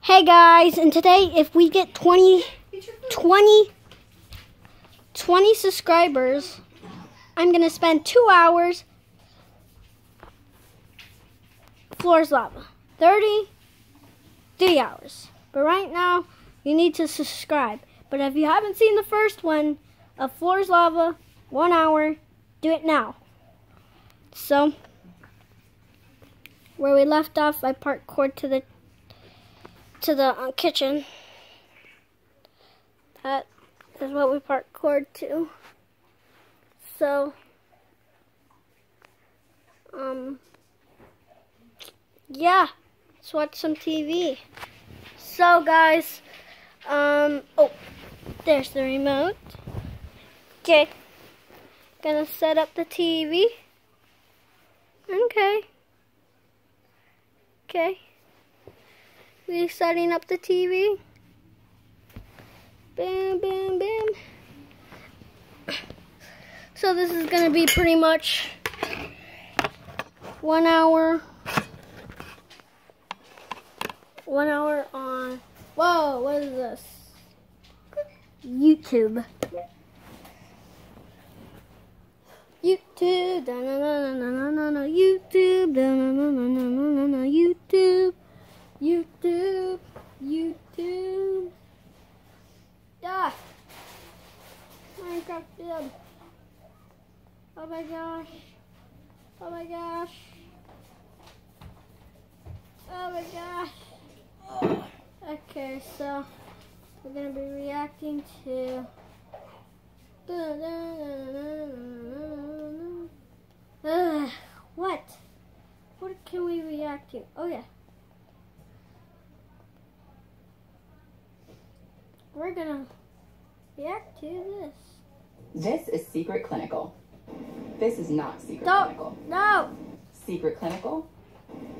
Hey guys, and today if we get 20 subscribers, I'm going to spend 2 hours Floor's Lava. 3 hours. But right now, you need to subscribe. But if you haven't seen the first one of Floor's Lava, 1 hour, do it now. So, where we left off, I parkoured to the kitchen. That is what we parkoured to. So, yeah, let's watch some TV. So, guys, oh, there's the remote. Okay, gonna set up the TV. Okay. We're setting up the TV. Bam, bam, bam. So this is going to be pretty much 1 hour. 1 hour on, whoa, what is this? YouTube. YouTube, da na na na na na na, YouTube, da na na na na na na, YouTube. YouTube. Ah! Minecraft dead. Oh my gosh. Oh my gosh. Oh my gosh. Okay, so we're gonna be reacting to what? What can we react to? Oh yeah. We're gonna react to this. This is Secret Clinical. This is not Secret Clinical. No! Secret Clinical,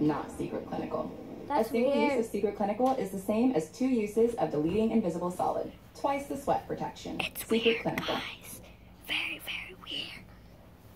not Secret Clinical. That's a single weird. use of Secret Clinical is the same as 2 uses of deleting invisible solid. Twice the sweat protection. It's Secret weird, Clinical. guys. Very, very weird.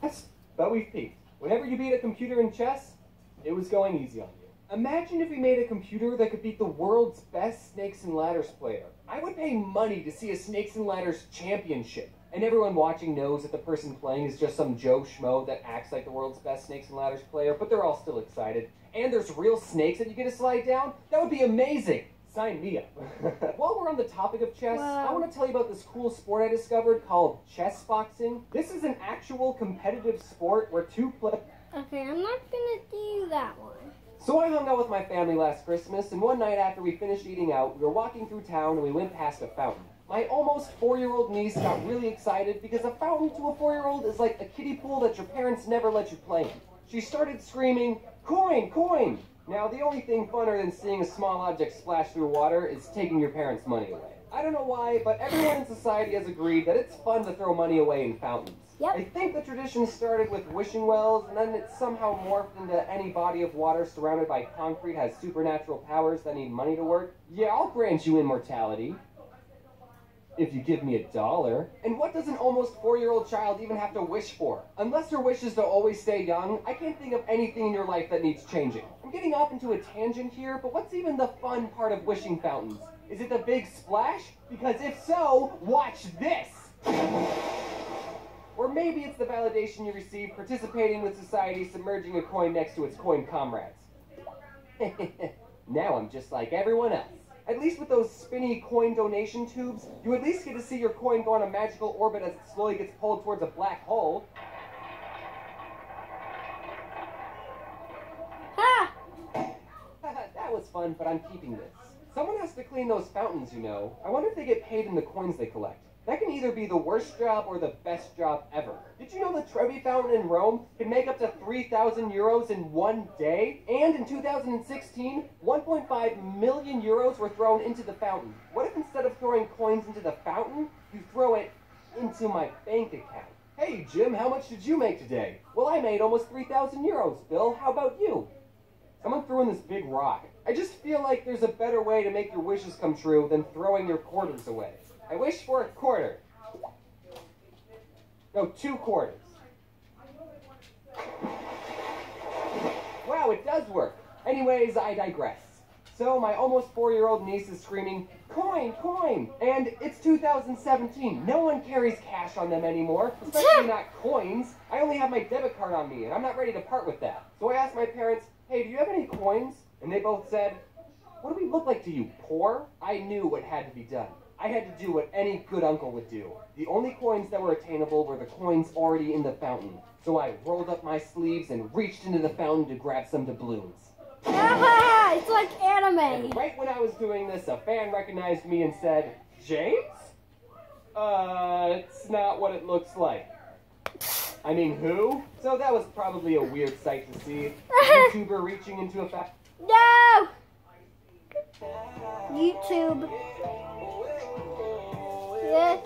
Yes, but we've peaked. Whenever you beat a computer in chess, it was going easy on you. Imagine if we made a computer that could beat the world's best Snakes and Ladders player. I would pay money to see a Snakes and Ladders championship. And everyone watching knows that the person playing is just some Joe Schmo that acts like the world's best Snakes and Ladders player, but they're all still excited. And there's real snakes that you get to slide down? That would be amazing! Sign me up. While we're on the topic of chess, Wow. I want to tell you about this cool sport I discovered called chess boxing. This is an actual competitive sport where two players... Okay, I'm not gonna do that one. So I hung out with my family last Christmas, and one night after we finished eating out, we were walking through town and we went past a fountain. My almost 4-year-old niece got really excited because a fountain to a 4-year-old is like a kiddie pool that your parents never let you play in. She started screaming, "Coin, coin!" Now, the only thing funner than seeing a small object splash through water is taking your parents' money away. I don't know why, but everyone in society has agreed that it's fun to throw money away in fountains. Yep. I think the tradition started with wishing wells, and then it somehow morphed into any body of water surrounded by concrete has supernatural powers that need money to work. Yeah, I'll grant you immortality. If you give me $1. And what does an almost 4-year-old child even have to wish for? Unless her wish is to always stay young, I can't think of anything in your life that needs changing. I'm getting off into a tangent here, but what's even the fun part of wishing fountains? Is it the big splash? Because if so, watch this! Or maybe it's the validation you receive participating with society submerging a coin next to its coin comrades. Now I'm just like everyone else. At least with those spinny coin donation tubes, you at least get to see your coin go on a magical orbit as it slowly gets pulled towards a black hole. Ha! That was fun, but I'm keeping this. Someone has to clean those fountains, you know. I wonder if they get paid in the coins they collect. That can either be the worst job or the best job ever. Did you know the Trevi Fountain in Rome can make up to 3,000 euros in 1 day? And in 2016, 1.5 million euros were thrown into the fountain. What if instead of throwing coins into the fountain, you throw it into my bank account? Hey Jim, how much did you make today? Well, I made almost 3,000 euros, Bill. How about you? Someone threw in this big rock. I just feel like there's a better way to make your wishes come true than throwing your quarters away. I wish for a quarter. No, 2 quarters. Wow, it does work. Anyways, I digress. So my almost 4-year-old niece is screaming, "Coin, coin!" And it's 2017. No one carries cash on them anymore, especially not coins. I only have my debit card on me, and I'm not ready to part with that. So I asked my parents, "Hey, do you have any coins?" And they both said, "What do we look like to you, poor?" I knew what had to be done. I had to do what any good uncle would do. The only coins that were attainable were the coins already in the fountain. So I rolled up my sleeves and reached into the fountain to grab some doubloons. Ah, it's like anime. And right when I was doing this, a fan recognized me and said, "James? It's not what it looks like." I mean, who? So that was probably a weird sight to see. A YouTuber reaching into a fountain. No! YouTube. Yeah.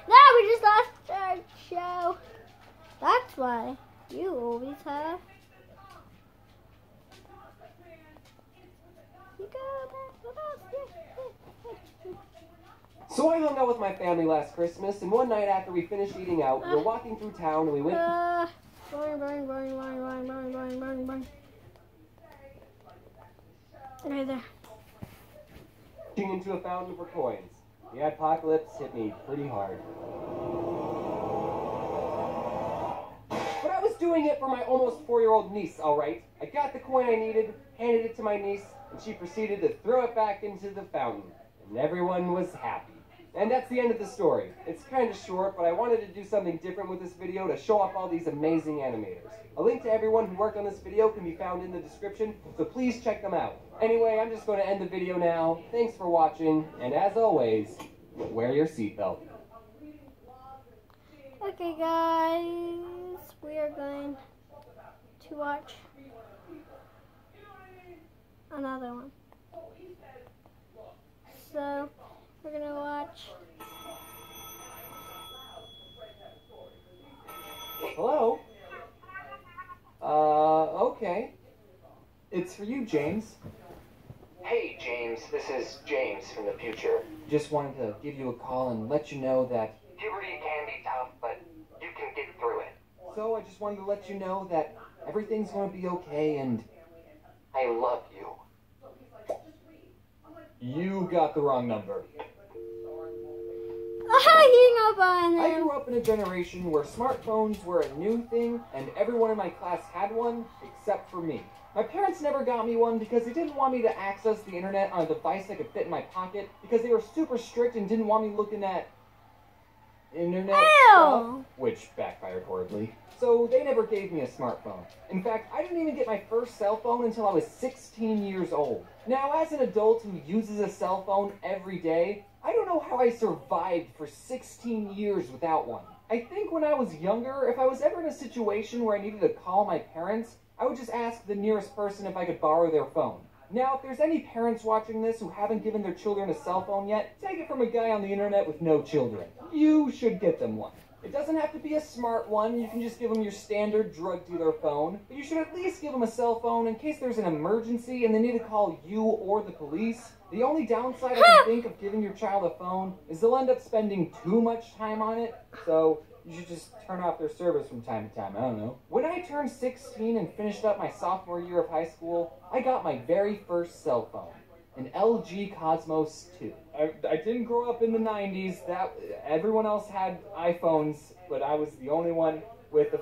No, we just lost our show. That's why you always have. You go back with us. So I hung out with my family last Christmas, and one night after we finished eating out, we were walking through town and we went. Boing. Right there. Into a fountain for coins. The apocalypse hit me pretty hard. But I was doing it for my almost 4-year-old niece, alright? I got the coin I needed, handed it to my niece, and she proceeded to throw it back into the fountain. And everyone was happy. And that's the end of the story. It's kind of short, but I wanted to do something different with this video to show off all these amazing animators. A link to everyone who worked on this video can be found in the description, so please check them out. Anyway, I'm just going to end the video now. Thanks for watching, and as always, wear your seatbelt. Okay, guys, we are going to watch another one. So, we're going to watch. Hello? Okay. It's for you, James. Hey, James. This is James from the future. Just wanted to give you a call and let you know that... Puberty can be tough, but you can get through it. So I just wanted to let you know that everything's going to be okay and... I love you. You got the wrong number. I grew up in a generation where smartphones were a new thing and everyone in my class had one except for me. My parents never got me one because they didn't want me to access the internet on a device that could fit in my pocket because they were super strict and didn't want me looking at internet stuff, which backfired horribly. So they never gave me a smartphone. In fact, I didn't even get my first cell phone until I was 16 years old. Now, as an adult who uses a cell phone every day, I don't know how I survived for 16 years without one. I think when I was younger, if I was ever in a situation where I needed to call my parents, I would just ask the nearest person if I could borrow their phone. Now, if there's any parents watching this who haven't given their children a cell phone yet, take it from a guy on the internet with no children. You should get them one. It doesn't have to be a smart one, you can just give them your standard drug dealer phone, but you should at least give them a cell phone in case there's an emergency and they need to call you or the police. The only downside I can think of giving your child a phone is they'll end up spending too much time on it, so you should just turn off their service from time to time, I don't know. When I turned 16 and finished up my sophomore year of high school, I got my very first cell phone. An LG Cosmos 2. I didn't grow up in the 90s. Everyone else had iPhones, but I was the only one with a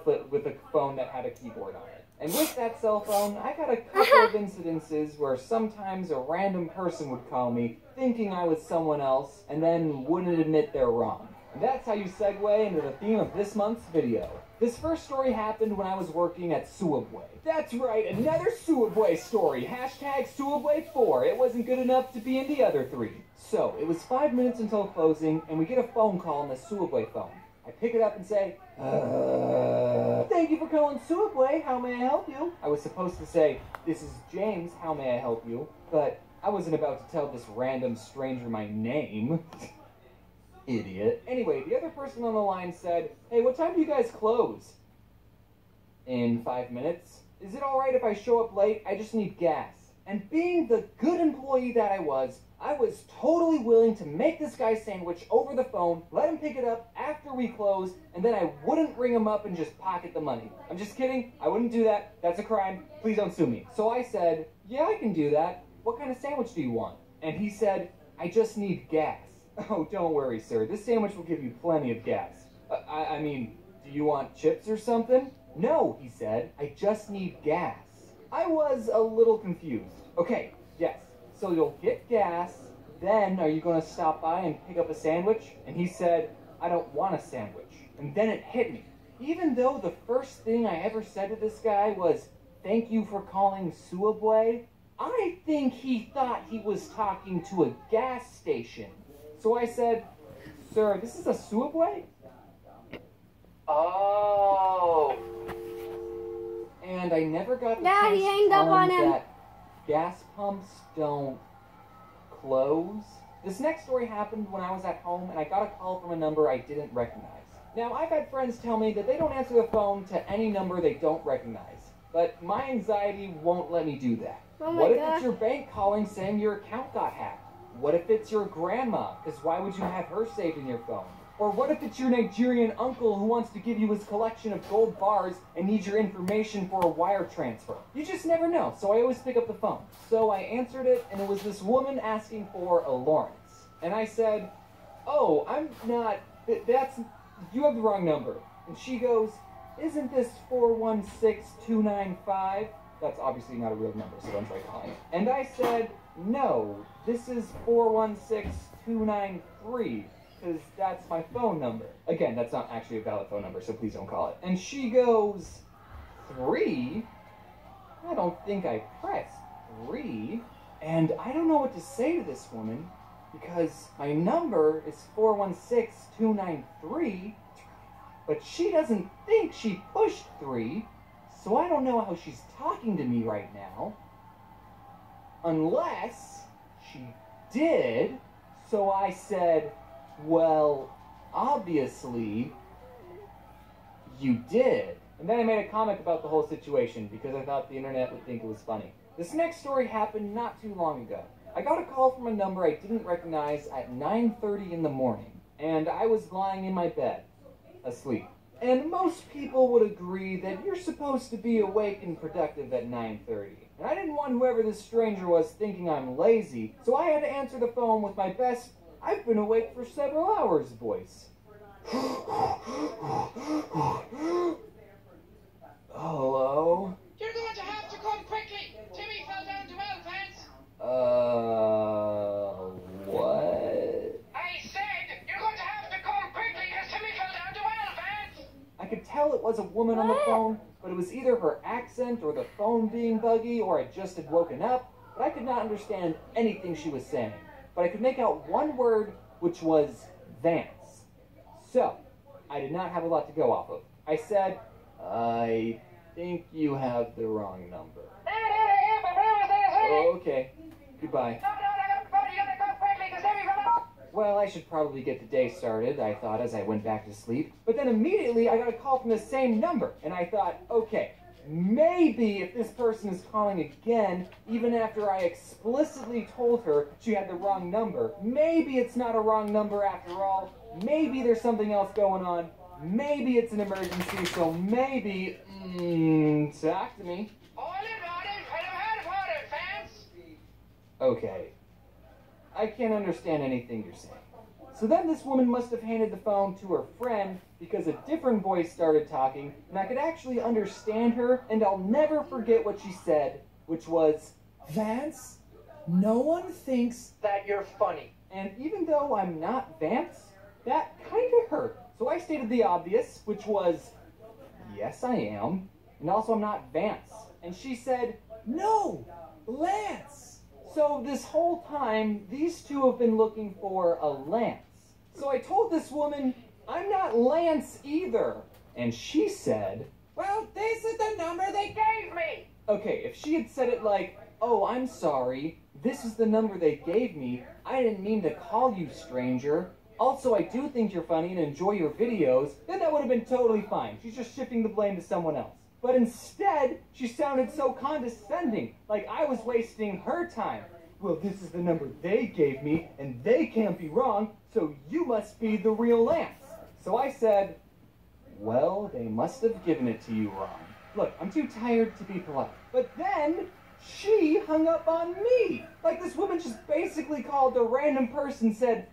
phone that had a keyboard on it. And with that cell phone, I got a couple of incidences where sometimes a random person would call me, thinking I was someone else, and then wouldn't admit they're wrong. And that's how you segue into the theme of this month's video. This first story happened when I was working at Subway. That's right, another Subway story. Hashtag Subway4. It wasn't good enough to be in the other 3. So, it was 5 minutes until closing, and we get a phone call on the Subway phone. I pick it up and say, thank you for calling Subway, how may I help you? I was supposed to say, this is James, how may I help you? But I wasn't about to tell this random stranger my name. Idiot. Anyway, the other person on the line said, hey, what time do you guys close? In 5 minutes. Is it alright if I show up late? I just need gas. And being the good employee that I was totally willing to make this guy sandwich over the phone, let him pick it up after we closed, and then I wouldn't ring him up and just pocket the money. I'm just kidding. I wouldn't do that. That's a crime. Please don't sue me. So I said, yeah, I can do that. What kind of sandwich do you want? And he said, I just need gas. Oh, don't worry, sir. This sandwich will give you plenty of gas. I mean, do you want chips or something? No, he said. I just need gas. I was a little confused. Okay, yes. So you'll get gas, then are you going to stop by and pick up a sandwich? And he said, I don't want a sandwich. And then it hit me. Even though the first thing I ever said to this guy was, thank you for calling Suabwe, I think he thought he was talking to a gas station. So I said, sir, this is a Suabwe? Oh. And I never got the Yeah, chance he to hanged tell up on him. that gas pumps don't close. This next story happened when I was at home and I got a call from a number I didn't recognize. Now, I've had friends tell me that they don't answer the phone to any number they don't recognize, but my anxiety won't let me do that. Oh my What if God. it's your bank calling saying your account got hacked? What if it's your grandma? Because why would you have her saved in your phone? Or what if it's your Nigerian uncle who wants to give you his collection of gold bars and needs your information for a wire transfer? You just never know, so I always pick up the phone. So I answered it, and it was this woman asking for a Lawrence. And I said, oh, I'm not, you have the wrong number. And she goes, isn't this 416295? That's obviously not a real number, so don't try calling it. And I said, no, this is 416293. Because that's my phone number. Again, that's not actually a valid phone number, so please don't call it. And she goes, 3? I don't think I pressed 3. And I don't know what to say to this woman, because my number is 416293, but she doesn't think she pushed 3, so I don't know how she's talking to me right now. Unless she did, so I said, well, obviously, you did. And then I made a comment about the whole situation because I thought the internet would think it was funny. This next story happened not too long ago. I got a call from a number I didn't recognize at 9:30 in the morning, and I was lying in my bed, asleep. And most people would agree that you're supposed to be awake and productive at 9:30. And I didn't want whoever this stranger was thinking I'm lazy, so I had to answer the phone with my best I've been awake for several hours voice. Hello? You're going to have to come quickly! Timmy fell down to Elfans! What? I said you're going to have to come quickly because Timmy fell down to Elfans! I could tell it was a woman on the phone, but it was either her accent or the phone being buggy or I just had woken up, but I could not understand anything she was saying. But I could make out one word, which was Vance. So, I did not have a lot to go off of. I said, I think you have the wrong number. Okay, goodbye. Well, I should probably get the day started, I thought as I went back to sleep. But then immediately I got a call from the same number, and I thought, okay, maybe if this person is calling again, even after I explicitly told her she had the wrong number, maybe it's not a wrong number after all. Maybe there's something else going on. Maybe it's an emergency, so maybe, talk to me. Okay. I can't understand anything you're saying. So then this woman must have handed the phone to her friend because a different voice started talking, and I could actually understand her, and I'll never forget what she said, which was, Vance, no one thinks That you're funny. and even though I'm not Vance, that kind of hurt. So I stated the obvious, which was, yes, I am. And also I'm not Vance. And she said, no, Lance. So this whole time, these two have been looking for a Lance. So I told this woman, I'm not Lance either. And she said, well, this is the number they gave me. Okay, if she had said it like, oh, I'm sorry, this is the number they gave me. I didn't mean to call you, stranger. Also, I do think you're funny and enjoy your videos. Then that would have been totally fine. She's just shifting the blame to someone else. But instead, she sounded so condescending, like I was wasting her time. Well, this is the number they gave me, and they can't be wrong, so you must be the real Lance. So I said, well, they must have given it to you wrong. Look, I'm too tired to be polite. But then, she hung up on me. Like this woman just basically called a random person, said,